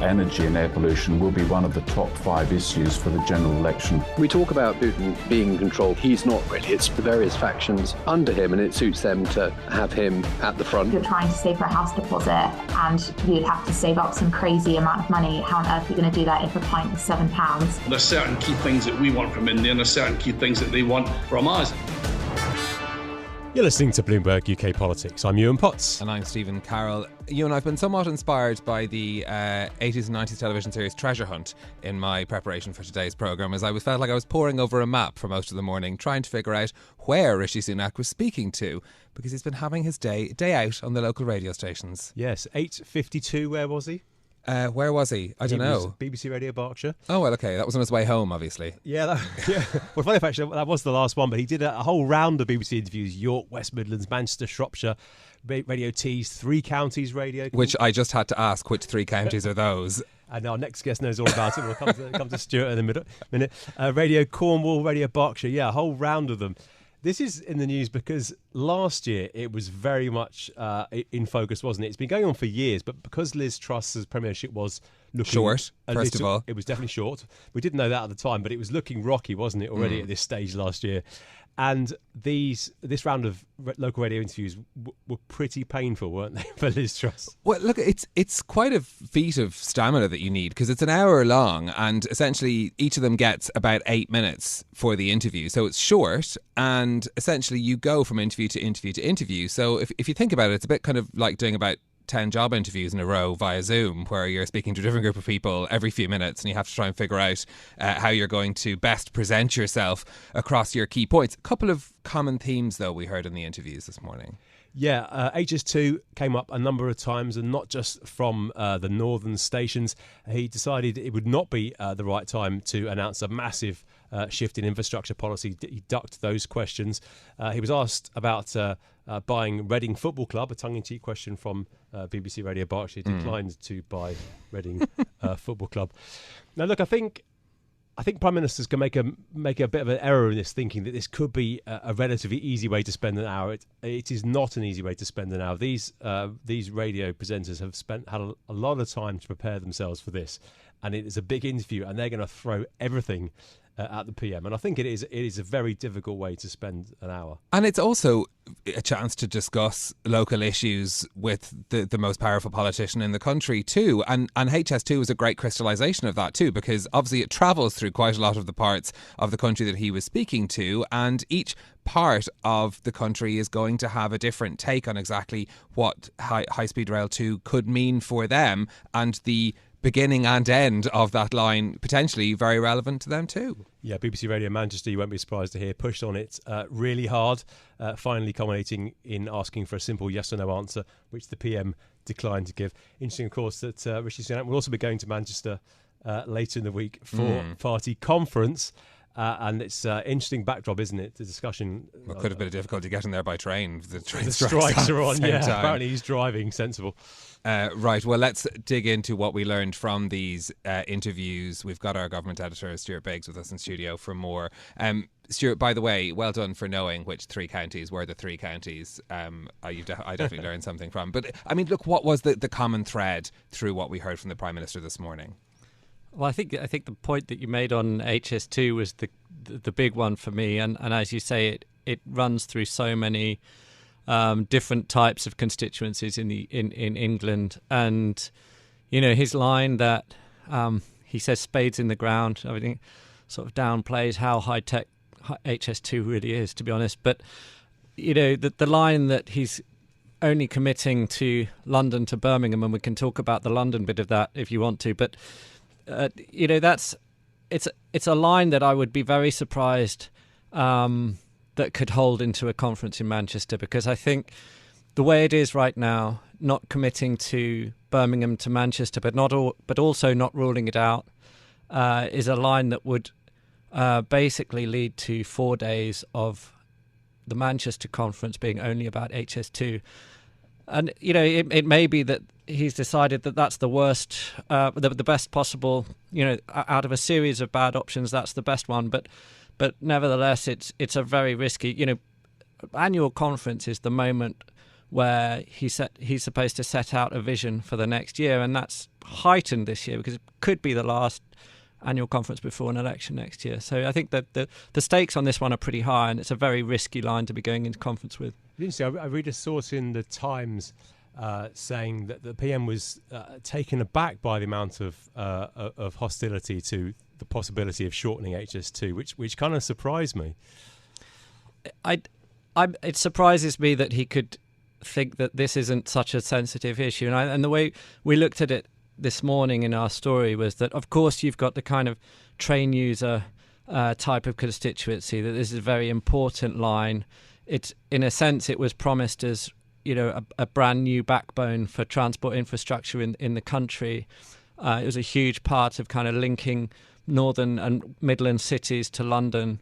energy and air pollution will be one of the top 5 issues for the general election. We talk about Putin being in control. He's not really. It's the various factions under him, and it suits them to have him at the front. If you're trying to save for a house deposit and you'd have to save up some crazy amount of money, how on earth are you going to do that if a pint is £7? There's certain key things that we want from India, and there's certain key things that they want from us. You're listening to Bloomberg UK Politics. I'm Yuan Potts. And I'm Stephen Carroll. Ewan, I've been somewhat inspired by the 80s and 90s television series Treasure Hunt in my preparation for today's programme, as I felt like I was poring over a map for most of the morning, trying to figure out where Rishi Sunak was speaking to, because he's been having his day out on the local radio stations. Yes, 8:52, where was he? Where was he? I don't know. BBC Radio Berkshire. Oh, well, okay. That was on his way home, obviously. Yeah. Well, funny fact, that was the last one, but he did a whole round of BBC interviews: York, West Midlands, Manchester, Shropshire, Radio T's, 3 Counties Radio. Which I just had to ask, which 3 counties are those? And our next guest knows all about it. We'll come to Stuart in a minute. Radio Cornwall, Radio Berkshire. Yeah, a whole round of them. This is in the news because last year it was very much in focus, wasn't it? It's been going on for years, but because Liz Truss's premiership was looking short, first of all. It was definitely short. We didn't know that at the time, but it was looking rocky, wasn't it, already at this stage last year? And this round of local radio interviews were pretty painful, weren't they, for Liz Truss? Well, look, it's quite a feat of stamina that you need, because it's an hour long, and essentially each of them gets about 8 minutes for the interview. So it's short, and essentially you go from interview to interview to interview. So if you think about it, it's a bit kind of like doing about 10 job interviews in a row via Zoom, where you're speaking to a different group of people every few minutes, and you have to try and figure out how you're going to best present yourself across your key points. A couple of common themes, though, we heard in the interviews this morning. Yeah, HS2 came up a number of times, and not just from the northern stations. He decided it would not be the right time to announce a massive shift in infrastructure policy. He ducked those questions. He was asked about buying Reading Football Club, a tongue-in-cheek question from BBC Radio Berkshire. He declined to buy Reading Football Club. Now, look, I think Prime Ministers can make a bit of an error in this, thinking that this could be a relatively easy way to spend an hour. It is not an easy way to spend an hour. These radio presenters have had a lot of time to prepare themselves for this, and it is a big interview, and they're going to throw everything at the PM. And I think it is a very difficult way to spend an hour. And it's also a chance to discuss local issues with the most powerful politician in the country too. And HS2 was a great crystallisation of that too, because obviously it travels through quite a lot of the parts of the country that he was speaking to, and each part of the country is going to have a different take on exactly what High Speed Rail 2 could mean for them, and the beginning and end of that line potentially very relevant to them too. Yeah, BBC Radio Manchester, you won't be surprised to hear, pushed on it really hard, finally culminating in asking for a simple yes or no answer, which the PM declined to give. Interesting, of course, that Rishi Sunak will also be going to Manchester later in the week for party conference. And it's an interesting backdrop, isn't it? The discussion. Well, it could have been a difficulty getting there by train. The train strikes are on, yeah. Time. Apparently he's driving, sensible. Right, well, let's dig into what we learned from these interviews. We've got our government editor, Stuart Biggs, with us in studio for more. Stuart, by the way, well done for knowing which 3 counties were the 3 counties. I definitely learned something from. But, I mean, look, what was the common thread through what we heard from the Prime Minister this morning? Well, I think the point that you made on HS2 was the big one for me, and as you say, it runs through so many different types of constituencies in England, and you know his line that he says spades in the ground. I think sort of downplays how high tech HS2 really is, to be honest. But you know the line that he's only committing to London to Birmingham, and we can talk about the London bit of that if you want to, but. You know, it's a line that I would be very surprised that could hold into a conference in Manchester, because I think the way it is right now, not committing to Birmingham to Manchester, but also not ruling it out, is a line that would basically lead to 4 days of the Manchester conference being only about HS2. And, you know, it may be that he's decided that that's the worst, the best possible, you know, out of a series of bad options, that's the best one. But nevertheless, it's a very risky, you know, annual conference is the moment where he's supposed to set out a vision for the next year, and that's heightened this year because it could be the last annual conference before an election next year. So I think that the stakes on this one are pretty high, and it's a very risky line to be going into conference with. I read a source in the Times saying that the PM was taken aback by the amount of hostility to the possibility of shortening HS2, which kind of surprised me. It surprises me that he could think that this isn't such a sensitive issue, and the way we looked at it this morning in our story was that, of course, you've got the kind of train user type of constituency, that this is a very important line. It's, in a sense, it was promised as, you know, a brand new backbone for transport infrastructure in the country. It was a huge part of kind of linking northern and Midland cities to London.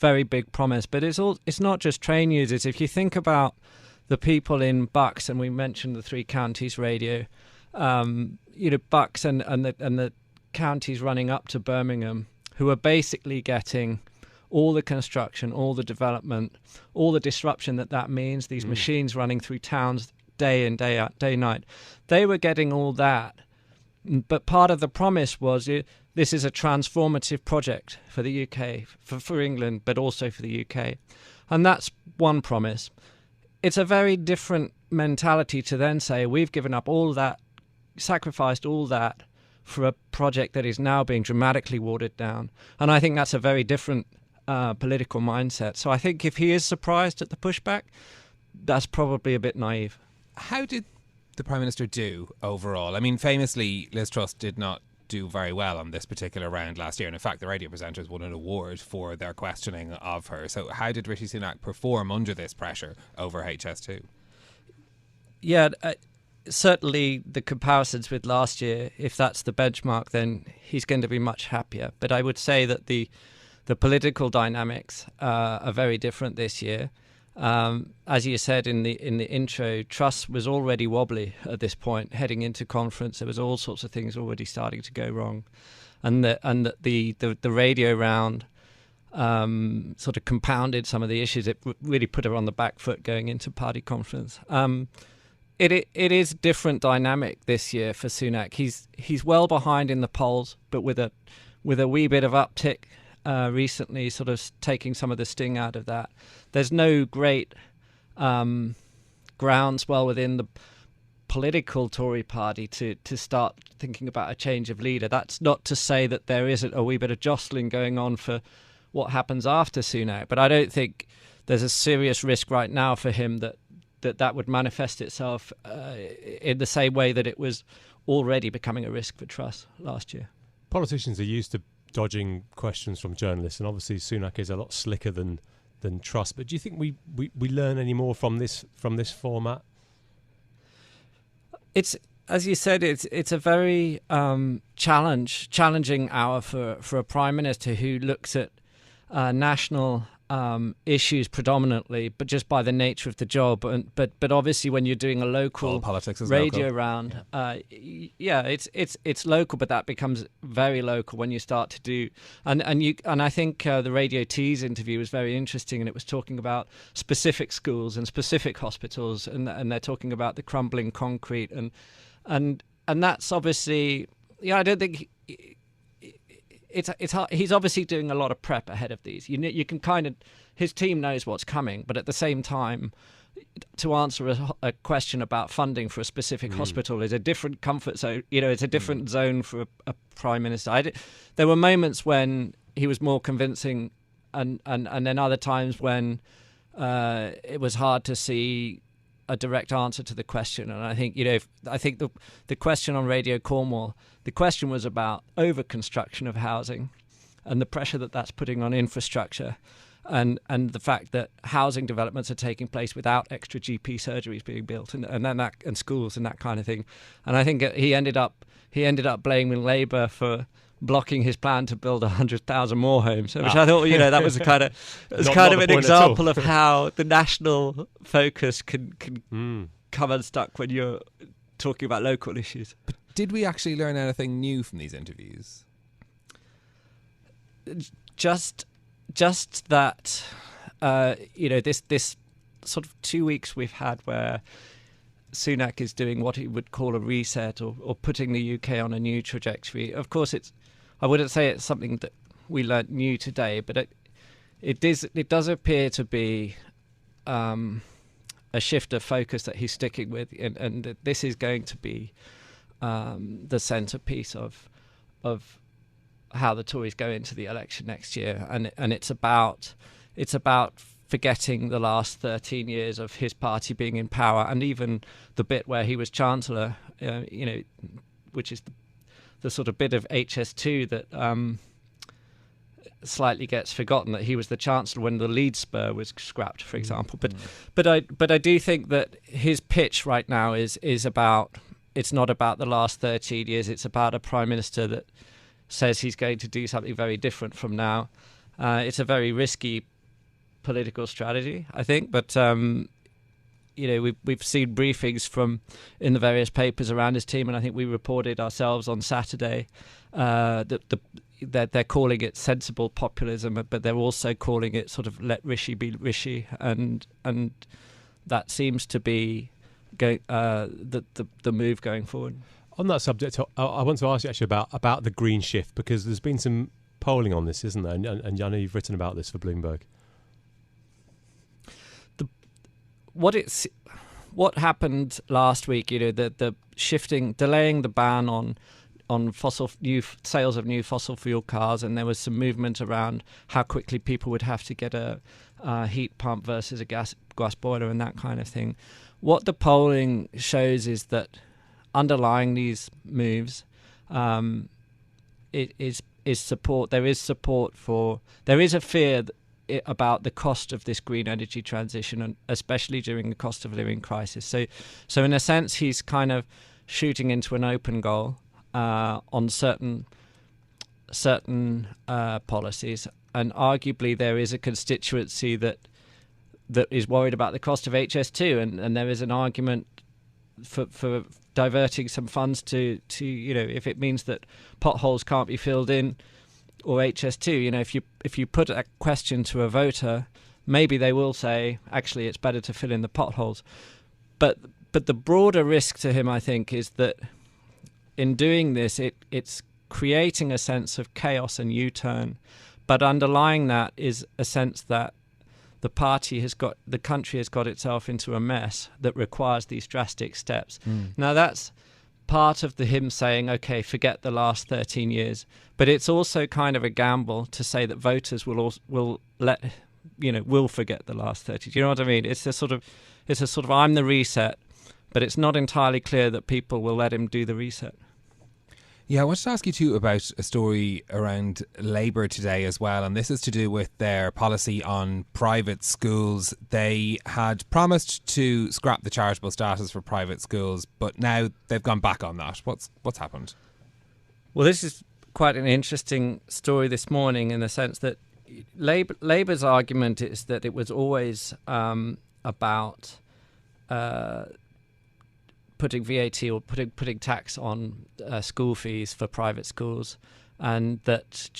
Very big promise, but it's not just train users. If you think about the people in Bucks, and we mentioned the Three Counties radio, you know, Bucks and the counties running up to Birmingham, who are basically getting all the construction, all the development, all the disruption that means, these machines running through towns day in, day out, day, night. They were getting all that. But part of the promise was this is a transformative project for the UK, for England, but also for the UK. And that's one promise. It's a very different mentality to then say, we've given up all that, sacrificed all that for a project that is now being dramatically watered down. And I think that's a very different political mindset. So I think if he is surprised at the pushback, that's probably a bit naive. How did the Prime Minister do overall? I mean, famously, Liz Truss did not do very well on this particular round last year. And in fact, the radio presenters won an award for their questioning of her. So how did Rishi Sunak perform under this pressure over HS2? Yeah, certainly the comparisons with last year, if that's the benchmark, then he's going to be much happier. But I would say that the political dynamics are very different this year. As you said in the intro, Truss was already wobbly at this point, heading into conference. There was all sorts of things already starting to go wrong, and the radio round sort of compounded some of the issues. It really put her on the back foot going into party conference. It is different dynamic this year for Sunak. He's well behind in the polls, but with a wee bit of uptick recently, sort of taking some of the sting out of that. There's no great groundswell within the political Tory party to start thinking about a change of leader. That's not to say that there isn't a wee bit of jostling going on for what happens after Sunak, but I don't think there's a serious risk right now for him that would manifest itself in the same way that it was already becoming a risk for Truss last year. Politicians are used to dodging questions from journalists, and obviously Sunak is a lot slicker than Truss. But do you think we learn any more from this format? It's, as you said, it's a very challenging hour for a Prime Minister who looks at national issues predominantly, but just by the nature of the job. But obviously, when you're doing a local politics is radio local. round, it's local, but that becomes very local when you start to do. And I think the Radio T's interview was very interesting, and it was talking about specific schools and specific hospitals, and they're talking about the crumbling concrete, and that's obviously, I don't think. It's hard. He's obviously doing a lot of prep ahead of these. You can kind of, his team knows what's coming, but at the same time, to answer a question about funding for a specific hospital is a different comfort zone. It's a different zone for a Prime Minister. There were moments when he was more convincing, and then other times when it was hard to see a direct answer to the question. And I think the question on Radio Cornwall, the question was about over-construction of housing and the pressure that's putting on infrastructure, and the fact that housing developments are taking place without extra GP surgeries being built, and schools and that kind of thing. And I think he ended up blaming Labour for blocking his plan to build 100,000 more homes, which I thought, that was kind of an example of how the national focus can come unstuck when you're talking about local issues. But did we actually learn anything new from these interviews? Just that, this sort of 2 weeks we've had where Sunak is doing what he would call a reset or putting the UK on a new trajectory. Of course, I wouldn't say it's something that we learnt new today, but it does appear to be a shift of focus that he's sticking with, and this is going to be the centrepiece of how the Tories go into the election next year, and it's about forgetting the last 13 years of his party being in power, and even the bit where he was Chancellor, which is the sort of bit of HS2 that slightly gets forgotten, that he was the Chancellor when the lead spur was scrapped, for example. But I do think that his pitch right now is about, it's not about the last 13 years, it's about a Prime Minister that says he's going to do something very different from now. It's a very risky political strategy, I think, but we've seen briefings in the various papers around his team, and I think we reported ourselves on Saturday that they're calling it sensible populism, but they're also calling it sort of let Rishi be Rishi, and that seems to be the move going forward. On that subject, I want to ask you actually about the green shift, because there's been some polling on this, isn't there? And I know you've written about this for Bloomberg. What happened last week? The shifting, delaying the ban on sales of new fossil fuel cars, and there was some movement around how quickly people would have to get a heat pump versus a gas boiler and that kind of thing. What the polling shows is that underlying these moves, is support. There is support for. There is a fear about the cost of this green energy transition, and especially during the cost of living crisis. So in a sense, he's kind of shooting into an open goal on certain policies, and arguably there is a constituency that is worried about the cost of HS2, and there is an argument for diverting some funds to if it means that potholes can't be filled in, or HS2, if you put a question to a voter, maybe they will say, actually, it's better to fill in the potholes. But the broader risk to him, I think, is that in doing this, it's creating a sense of chaos and U-turn. But underlying that is a sense that the country has got itself into a mess that requires these drastic steps. Now, that's part of him saying, okay, forget the last 13 years. But it's also kind of a gamble to say that voters will forget the last 30. Do you know what I mean? It's a sort of I'm the reset, but it's not entirely clear that people will let him do the reset. Yeah, I wanted to ask you too about a story around Labour today as well, and this is to do with their policy on private schools. They had promised to scrap the charitable status for private schools, but now they've gone back on that. What's happened? Well, this is quite an interesting story this morning, in the sense that Labour's argument is that it was always about putting VAT or putting tax on school fees for private schools, and that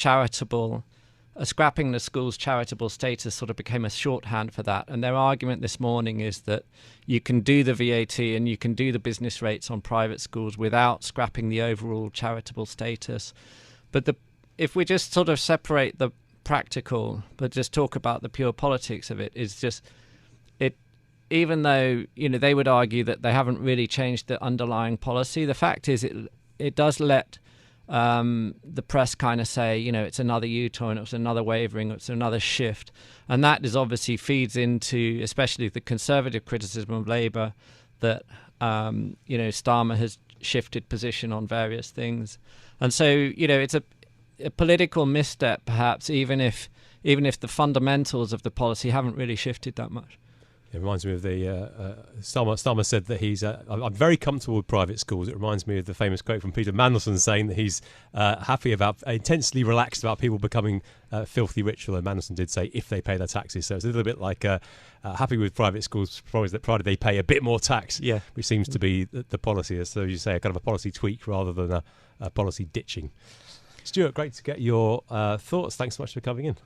scrapping the school's charitable status sort of became a shorthand for that. And their argument this morning is that you can do the VAT and you can do the business rates on private schools without scrapping the overall charitable status. But if we just sort of separate the practical, but just talk about the pure politics of it, is just it. Even though they would argue that they haven't really changed the underlying policy, the fact is it does let the press kind of say, it's another U-turn, it's another wavering, it's another shift, and that is obviously feeds into especially the Conservative criticism of Labour that Starmer has shifted position on various things, and so it's a political misstep perhaps, even if the fundamentals of the policy haven't really shifted that much. It reminds me of the Starmer said that I'm very comfortable with private schools. It reminds me of the famous quote from Peter Mandelson saying that he's intensely relaxed about people becoming filthy rich, although Mandelson did say if they pay their taxes. So it's a little bit like happy with private schools, provided they pay a bit more tax, which seems to be the policy. So you say a kind of a policy tweak rather than a policy ditching. Stuart, great to get your thoughts. Thanks so much for coming in.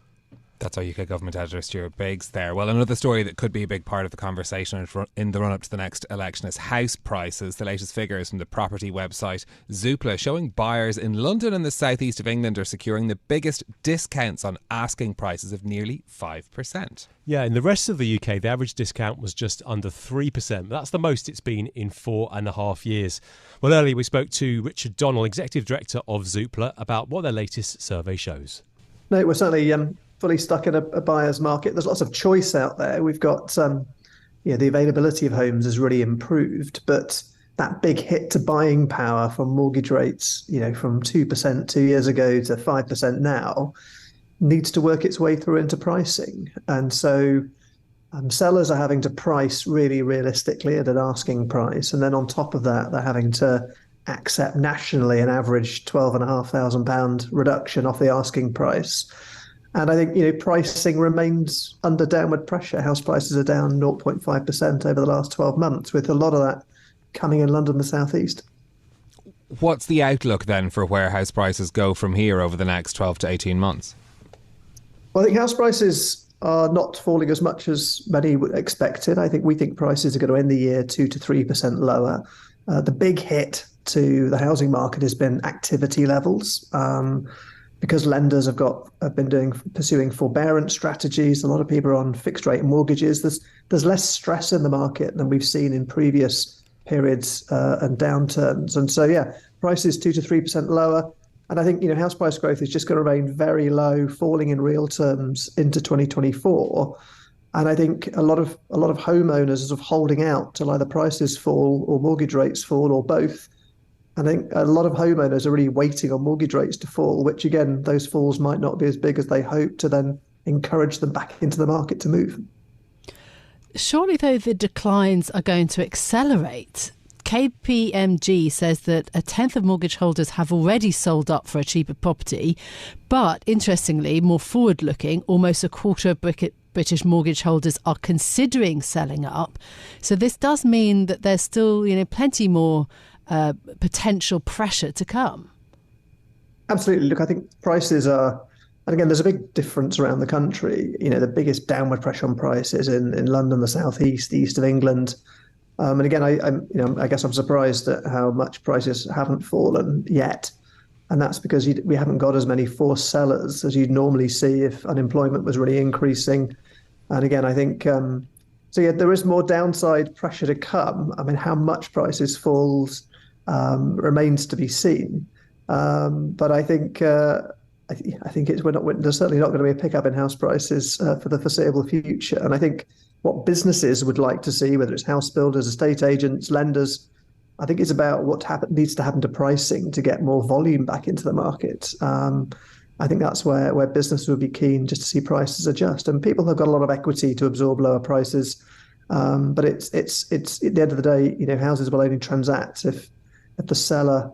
That's our UK Government Editor Stuart Biggs there. Well, another story that could be a big part of the conversation in the run-up to the next election is house prices. The latest figures from the property website Zoopla showing buyers in London and the southeast of England are securing the biggest discounts on asking prices of nearly 5%. Yeah, in the rest of the UK, the average discount was just under 3%. That's the most it's been in 4.5 years. Well, earlier we spoke to Richard Donnell, Executive Director of Zoopla, about what their latest survey shows. No, we're certainly fully stuck in a buyer's market. There's lots of choice out there. We've got, the availability of homes has really improved, but that big hit to buying power from mortgage rates, from 2% 2 years ago to 5% now, needs to work its way through into pricing. And so sellers are having to price really realistically at an asking price. And then on top of that, they're having to accept nationally an average £12,500 reduction off the asking price. And I think, pricing remains under downward pressure. House prices are down 0.5% over the last 12 months, with a lot of that coming in London and the southeast. What's the outlook then for where house prices go from here over the next 12 to 18 months? Well, I think house prices are not falling as much as many expected. We think prices are going to end the year 2 to 3% lower. The big hit to the housing market has been activity levels. Because lenders have been pursuing forbearance strategies. A lot of people are on fixed rate mortgages. There's less stress in the market than we've seen in previous periods and downturns. And so, prices 2 to 3% lower. And I think, house price growth is just going to remain very low, falling in real terms into 2024. And I think a lot of homeowners are sort of holding out till either prices fall or mortgage rates fall or both. I think a lot of homeowners are really waiting on mortgage rates to fall, which again, those falls might not be as big as they hope, to then encourage them back into the market to move. Surely, though, the declines are going to accelerate. KPMG says that a tenth of mortgage holders have already sold up for a cheaper property. But interestingly, more forward-looking, almost a quarter of British mortgage holders are considering selling up. So this does mean that there's still, plenty more potential pressure to come. Absolutely. Look, I think prices are, and again, there's a big difference around the country. The biggest downward pressure on prices in London, the southeast, the east of England. And again, I guess I'm surprised at how much prices haven't fallen yet. And that's because we haven't got as many forced sellers as you'd normally see if unemployment was really increasing. And again, I think, there is more downside pressure to come. How much prices falls remains to be seen. But I think there's certainly not going to be a pickup in house prices for the foreseeable future. And I think what businesses would like to see, whether it's house builders, estate agents, lenders, I think it's about what needs to happen to pricing to get more volume back into the market. I think that's where business would be keen, just to see prices adjust. And people have got a lot of equity to absorb lower prices. But it's at the end of the day, houses will only transact if the seller,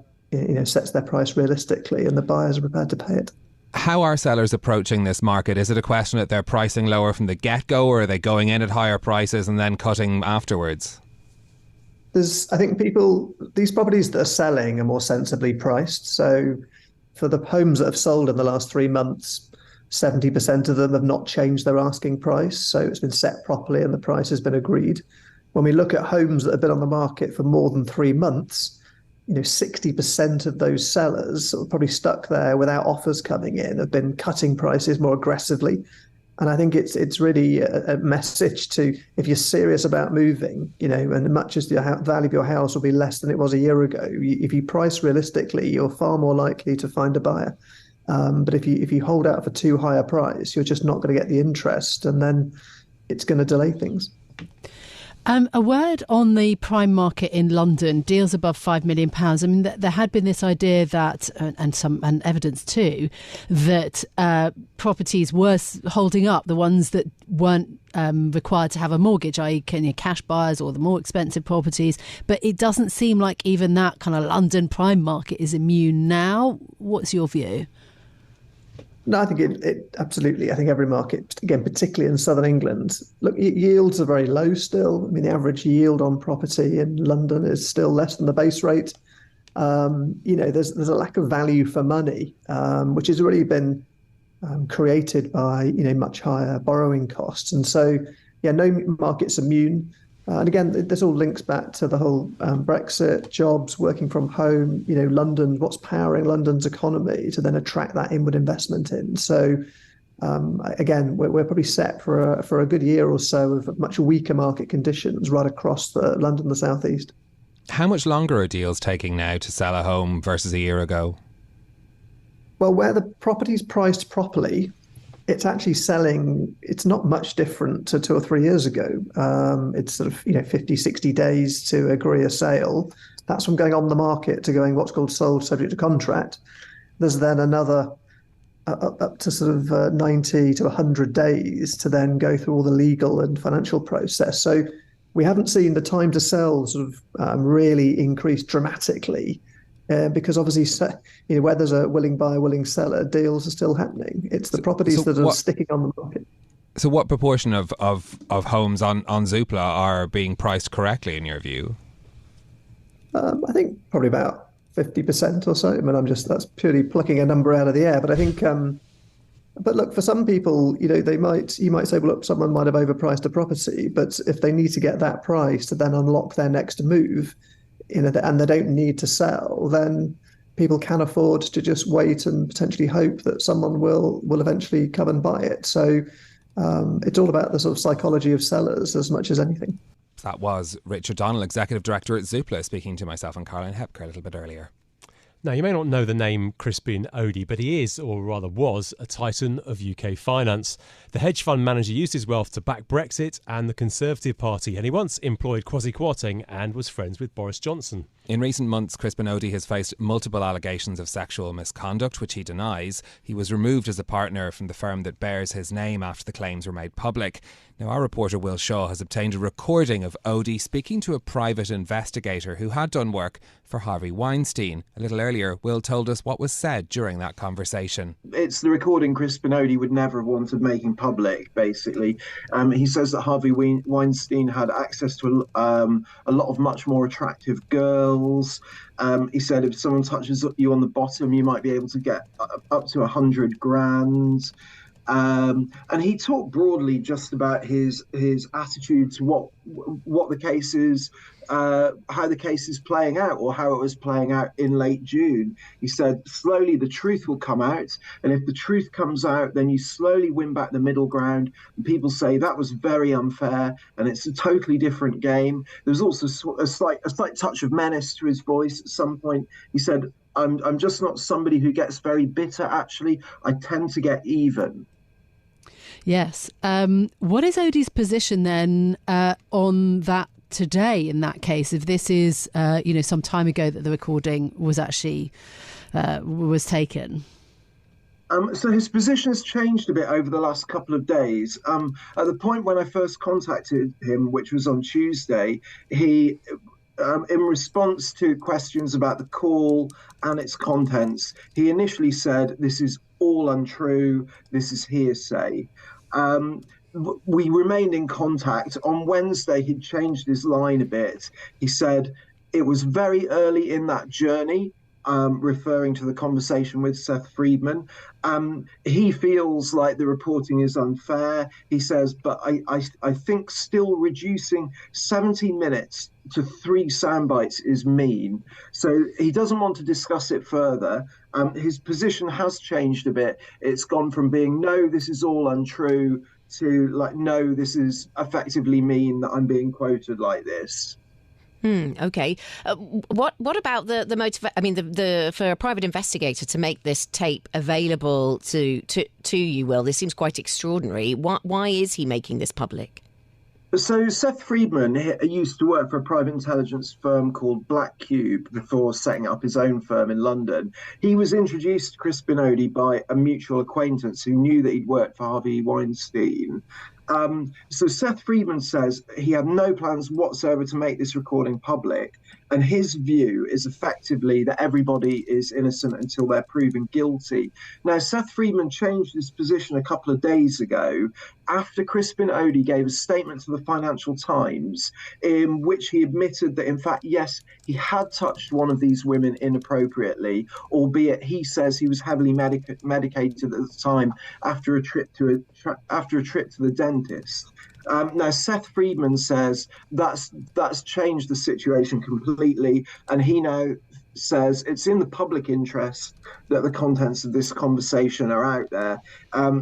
sets their price realistically and the buyers are prepared to pay it. How are sellers approaching this market? Is it a question that they're pricing lower from the get-go, or are they going in at higher prices and then cutting afterwards? I think these properties that are selling are more sensibly priced. So for the homes that have sold in the last 3 months, 70% of them have not changed their asking price. So it's been set properly and the price has been agreed. When we look at homes that have been on the market for more than 3 months, 60% of those sellers are probably stuck there without offers coming in, have been cutting prices more aggressively. And I think it's really a message to, if you're serious about moving, and much as the value of your house will be less than it was a year ago, if you price realistically, you're far more likely to find a buyer. But if you hold out for too high a price, you're just not going to get the interest, and then it's going to delay things. A word on the prime market in London, deals above £5 million. There had been this idea that, and evidence too, that properties were holding up, the ones that weren't required to have a mortgage, i.e. cash buyers or the more expensive properties. But it doesn't seem like even that kind of London prime market is immune now. What's your view? No, I think it absolutely. I think every market, again, particularly in southern England, look, yields are very low still. The average yield on property in London is still less than the base rate. There's a lack of value for money, which has really been created by much higher borrowing costs. And so, no market's immune. And again, this all links back to the whole Brexit, jobs, working from home, London, what's powering London's economy to then attract that inward investment in. So again, we're probably set for a good year or so of much weaker market conditions right across London, the southeast. How much longer are deals taking now to sell a home versus a year ago? Well, where the property's priced properly, it's actually selling. It's not much different to 2 or 3 years ago. It's sort of 50, 60 days to agree a sale. That's from going on the market to going what's called sold subject to contract. There's then another up to sort of 90 to 100 days to then go through all the legal and financial process. So we haven't seen the time to sell sort of really increase dramatically. Because obviously, where there's a willing buyer, willing seller, deals are still happening. It's the properties that are sticking on the market. So what proportion of homes on Zoopla are being priced correctly, in your view? I think probably about 50% or so. I mean, that's purely plucking a number out of the air. But I think, but look, for some people, you might say, well, look, someone might have overpriced a property, but if they need to get that price to then unlock their next move, and they don't need to sell, then people can afford to just wait and potentially hope that someone will eventually come and buy it. So it's all about the sort of psychology of sellers as much as anything. That was Richard Donnell, Executive Director at Zoopla, speaking to myself and Caroline Hepker a little bit earlier. Now, you may not know the name Crispin Odey, but he is, or rather was, a titan of UK finance. The hedge fund manager used his wealth to back Brexit and the Conservative Party, and he once employed Kwasi Kwarteng and was friends with Boris Johnson. In recent months, Crispin Odey has faced multiple allegations of sexual misconduct, which he denies. He was removed as a partner from the firm that bears his name after the claims were made public. Now, our reporter Will Shaw has obtained a recording of Odey speaking to a private investigator who had done work for Harvey Weinstein. A little earlier, Will told us what was said during that conversation. It's the recording Crispin Odey would never have wanted making public, basically. He says that Harvey Weinstein had access to a lot of much more attractive girls. He said if someone touches you on the bottom, you might be able to get up to 100 grand. And he talked broadly just about his attitude to what the case is, how the case is playing out, or how it was playing out in late June. He said slowly the truth will come out, and if the truth comes out, then you slowly win back the middle ground, and people say that was very unfair and it's a totally different game. There's also a slight touch of menace to his voice at some point. He said, I'm just not somebody who gets very bitter, actually. I tend to get even. Yes. What is Odey's position then on that today in that case, if this is, some time ago that the recording was actually was taken? So his position has changed a bit over the last couple of days. At the point when I first contacted him, which was on Tuesday, he, in response to questions about the call and its contents, he initially said, this is all untrue, this is hearsay. We remained in contact. On Wednesday, he'd changed his line a bit. He said it was very early in that journey, referring to the conversation with Seth Friedman. He feels like the reporting is unfair. He says, but I think still reducing 70 minutes to 3 sound bites is mean. So he doesn't want to discuss it further. His position has changed a bit. It's gone from being, no, this is all untrue, to like, no, this is effectively mean that I'm being quoted like this. Okay. What about the motive? I mean, the for a private investigator to make this tape available to you, Will, this seems quite extraordinary. Why is he making this public? So Seth Friedman used to work for a private intelligence firm called Black Cube before setting up his own firm in London. He was introduced to Crispin Odey by a mutual acquaintance who knew that he'd worked for Harvey Weinstein. So Seth Friedman says he had no plans whatsoever to make this recording public. And his view is effectively that everybody is innocent until they're proven guilty. Now, Seth Friedman changed his position a couple of days ago after Crispin Odey gave a statement to the Financial Times in which he admitted that, in fact, yes, he had touched one of these women inappropriately, albeit he says he was heavily medicated at the time after a trip to the dentist. Now, Seth Friedman says that's changed the situation completely, and he now says it's in the public interest that the contents of this conversation are out there.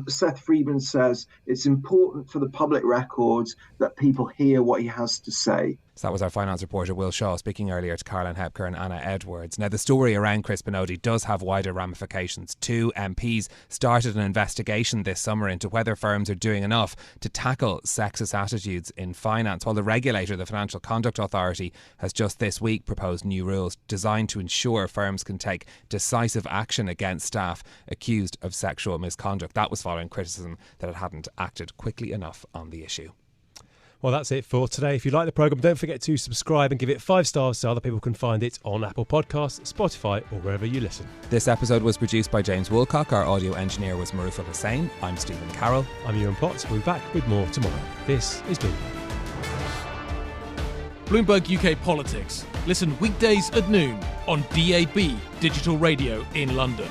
Seth Friedman says it's important for the public records that people hear what he has to say. So that was our finance reporter Will Shaw speaking earlier to Caroline Hepker and Anna Edwards. Now, the story around Crispin Odey does have wider ramifications. 2 MPs started an investigation this summer into whether firms are doing enough to tackle sexist attitudes in finance, while the regulator, the Financial Conduct Authority, has just this week proposed new rules designed to ensure firms can take decisive action against staff accused of sexual misconduct. That was following criticism that it hadn't acted quickly enough on the issue. Well, that's it for today. If you like the programme, don't forget to subscribe and give it 5 stars so other people can find it on Apple Podcasts, Spotify or wherever you listen. This episode was produced by James Woolcock. Our audio engineer was Maruf Hussain. I'm Stephen Carroll. I'm Yuan Potts. We'll be back with more tomorrow. This is Bloomberg. Bloomberg UK Politics. Listen weekdays at noon on DAB Digital Radio in London.